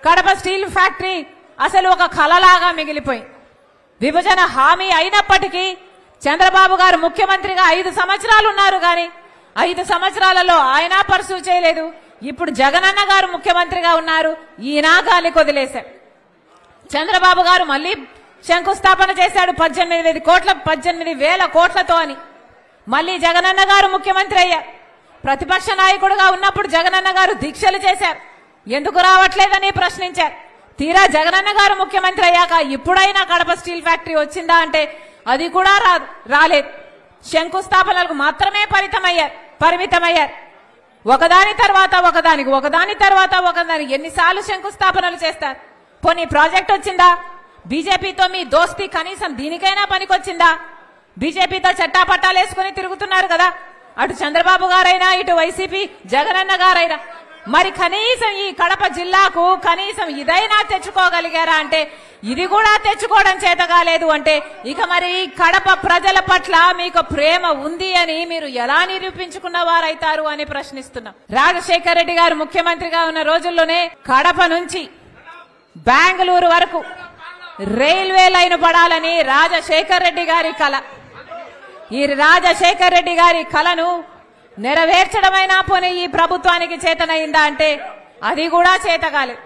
Kadapa steel factory అసలు ఒక కలలాగా మిగిలిపోయింది. విభజన హామీ అయినప్పటికీ చంద్రబాబు గారు ముఖ్యమంత్రిగా 5 సంవత్సరాలు ఉన్నారు కానీ 5 సంవత్సరాలలో ఆయన పర్సూ చేయలేదు. ఇప్పుడు జగనన్న గారు ముఖ్యమంత్రిగా ఉన్నారు, ఈయన గాలికి వదిలేశారు. చంద్రబాబు గారు మళ్ళీ శంకుస్థాపన చేశాడు 18,000 కోట్లతో అని. మళ్ళీ జగనన్న గారు ముఖ్యమంత్రి అయ్యారు. ప్రతిపక్ష నాయకుడుగా ఉన్నప్పుడు జగనన్న గారు దీక్షలు చేశారు, ఎందుకు రావట్లేదని ప్రశ్నించారు. తీరా జగనన్న గారు ముఖ్యమంత్రి అయ్యాక ఇప్పుడైనా కడప స్టీల్ ఫ్యాక్టరీ వచ్చిందా అంటే అది కూడా రాలేదు. శంకుస్థాపనలకు మాత్రమే పరిమితమయ్యారు. ఒకదాని తర్వాత ఒకదాని ఎన్నిసార్లు శంకుస్థాపనలు చేస్తారు? పోనీ ప్రాజెక్ట్ వచ్చిందా? బీజేపీతో మీ దోస్తీ కనీసం దీనికైనా పనికొచ్చిందా? బీజేపీతో చట్టాపట్టాలు వేసుకుని తిరుగుతున్నారు కదా, అటు చంద్రబాబు గారైనా ఇటు వైసీపీ జగనన్న గారైనా. మరి కనీసం ఈ కడప జిల్లాకు కనీసం ఇదైనా తెచ్చుకోగలిగారా అంటే ఇది కూడా తెచ్చుకోవడం చేత కాలేదు. అంటే ఇక మరి కడప ప్రజల పట్ల మీకు ప్రేమ ఉంది అని మీరు ఎలా నిరూపించుకున్న వారైతారు అని ప్రశ్నిస్తున్నాం. రాజశేఖర రెడ్డి గారు ముఖ్యమంత్రిగా ఉన్న రోజుల్లోనే కడప నుంచి బెంగళూరు వరకు రైల్వే లైన్ పడాలని రాజశేఖర రెడ్డి గారి కల. ఈ రాజశేఖర రెడ్డి గారి కలను నెరవేర్చడమైనా పోనీ ఈ ప్రభుత్వానికి చేతనైందా అంటే అది కూడా చేతగాలేదు.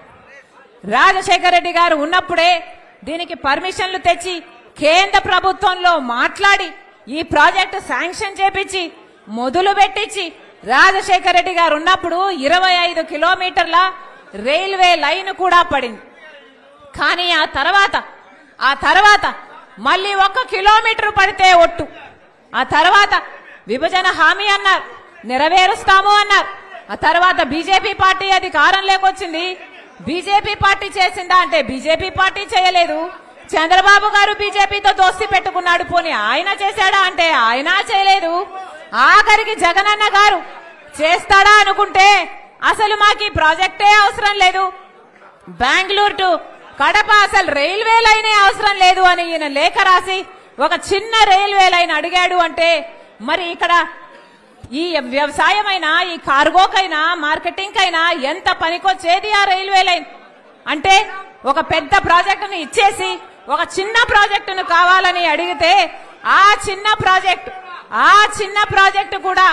రాజశేఖర రెడ్డి గారు ఉన్నప్పుడే దీనికి పర్మిషన్లు తెచ్చి కేంద్ర ప్రభుత్వంలో మాట్లాడి ఈ ప్రాజెక్టు శాంక్షన్ చేపించి మొదలు పెట్టించి రాజశేఖర రెడ్డి గారు ఉన్నప్పుడు 25 కిలోమీటర్ల రైల్వే లైన్ కూడా పడింది. కానీ ఆ తర్వాత మళ్ళీ 1 కిలోమీటర్ పడితే ఒట్టు. ఆ తర్వాత విభజన హామీ అన్నారు, నెరవేరుస్తాము అన్నారు. ఆ తర్వాత బీజేపీ పార్టీ అధికారంలోకి వచ్చింది. బీజేపీ పార్టీ చేసిందా అంటే బీజేపీ పార్టీ చేయలేదు. చంద్రబాబు గారు బీజేపీతో దోస్తీ పెట్టుకున్నాడు, పోనీ ఆయన చేశాడా అంటే ఆయన చేయలేదు. ఆఖరికి జగనన్న గారు చేస్తాడా అనుకుంటే అసలు మాకు ఈ ప్రాజెక్టే అవసరం లేదు, బెంగళూరు టు కడప అసలు రైల్వే లైనే అవసరం లేదు అని ఈయన లేఖ రాసి ఒక చిన్న రైల్వే లైన్ అడిగాడు. అంటే మరి ఇక్కడ ఈ వ్యవసాయమైనా ఈ కార్గోకైనా మార్కెటింగ్ కైనా ఎంత పనికొచ్చేది ఆ రైల్వే లైన్? అంటే ఒక పెద్ద ప్రాజెక్టును ఇచ్చేసి ఒక చిన్న ప్రాజెక్టును కావాలని అడిగితే ఆ చిన్న ప్రాజెక్టు కూడా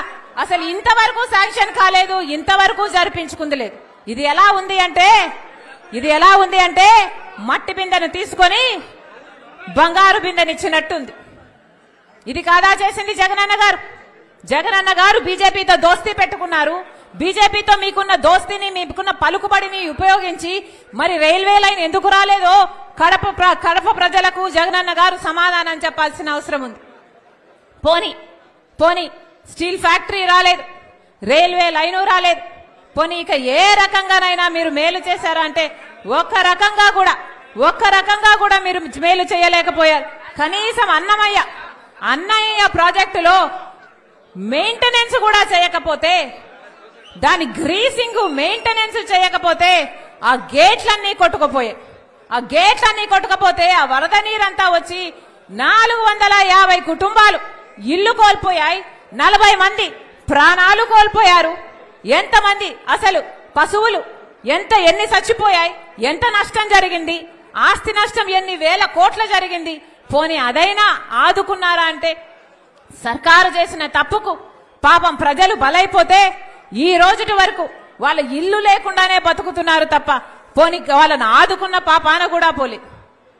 అసలు ఇంతవరకు శాంక్షన్ కాలేదు, ఇంతవరకు జరిపించుకుంది లేదు. ఇది ఎలా ఉంది అంటే మట్టి బిందెను తీసుకొని బంగారు బిందెనిచ్చినట్టుంది. ఇది కాదా చేసింది జగనన్న గారు బీజేపీతో దోస్తీ పెట్టుకున్నారు. బీజేపీతో మీకున్న దోస్తీని మీకున్న పలుకుబడిని ఉపయోగించి మరి రైల్వే లైన్ ఎందుకు రాలేదో కడప ప్రజలకు జగనన్న గారు సమాధానం చెప్పాల్సిన అవసరం ఉంది. పోనీ స్టీల్ ఫ్యాక్టరీ రాలేదు, రైల్వే లైను రాలేదు, పోనీ ఇక ఏ రకంగానైనా మీరు మేలు చేశారా అంటే ఒక్క రకంగా కూడా మీరు మేలు చేయలేకపోయారు. కనీసం అన్నయ్య ప్రాజెక్టులో మెయింటెనెన్స్ కూడా చేయకపోతే, దాని గ్రీసింగ్ మెయింటెనెన్స్ చేయకపోతే ఆ గేట్లన్నీ కొట్టుకుపోతే ఆ వరద నీరంతా వచ్చి 450 కుటుంబాలు ఇల్లు కోల్పోయాయి, 40 మంది ప్రాణాలు కోల్పోయారు. ఎంతమంది అసలు పశువులు ఎన్ని చచ్చిపోయాయి, ఎంత నష్టం జరిగింది, ఆస్తి నష్టం ఎన్ని వేల కోట్ల జరిగింది. పోనీ అదైనా ఆదుకున్నారా అంటే సర్కారు చేసిన తప్పుకు పాపం ప్రజలు బలైపోతే ఈ రోజుటి వరకు వాళ్ళ ఇల్లు లేకుండానే బతుకుతున్నారు తప్ప పోనీ వాళ్ళని ఆదుకున్న పాపాన కూడా పోలే.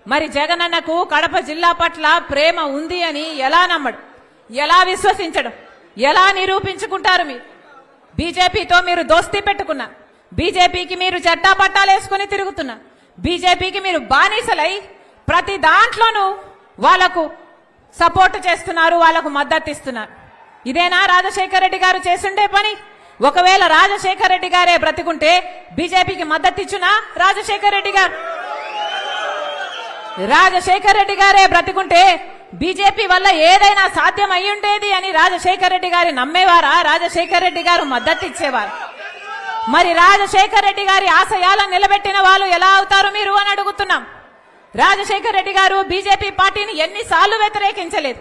మరి జగనన్నకు కడప జిల్లా పట్ల ప్రేమ ఉంది అని ఎలా నమ్మడు, ఎలా విశ్వసించడం, ఎలా నిరూపించుకుంటారు? మీరు బీజేపీతో మీరు దోస్తీ పెట్టుకున్నారు, బీజేపీకి మీరు చట్టాపట్టాలు వేసుకుని తిరుగుతున్నారు, బీజేపీకి మీరు బానిసలై ప్రతి దాంట్లోనూ వాళ్లకు సపోర్ట్ చేస్తున్నారు, వాళ్లకు మద్దతు ఇస్తున్నారు. ఇదేనా రాజశేఖర రెడ్డి గారు చేసిండే పని? ఒకవేళ రాజశేఖర రెడ్డి గారే బ్రతికుంటే బీజేపీకి మద్దతు ఇచ్చునా? రాజశేఖర రెడ్డి గారే బ్రతికుంటే బీజేపీ వల్ల ఏదైనా సాధ్యం అయి ఉండేది అని రాజశేఖర రెడ్డి గారి నమ్మేవారా? రాజశేఖర రెడ్డి గారు మద్దతు ఇచ్చేవారు. మరి రాజశేఖర రెడ్డి గారి ఆశయాలను నిలబెట్టిన వాళ్ళు ఎలా అవుతారు మీరు అని అడుగుతున్నాం. రాజశేఖర రెడ్డి గారు బీజేపీ పార్టీని ఎన్నిసార్లు వ్యతిరేకించలేదు.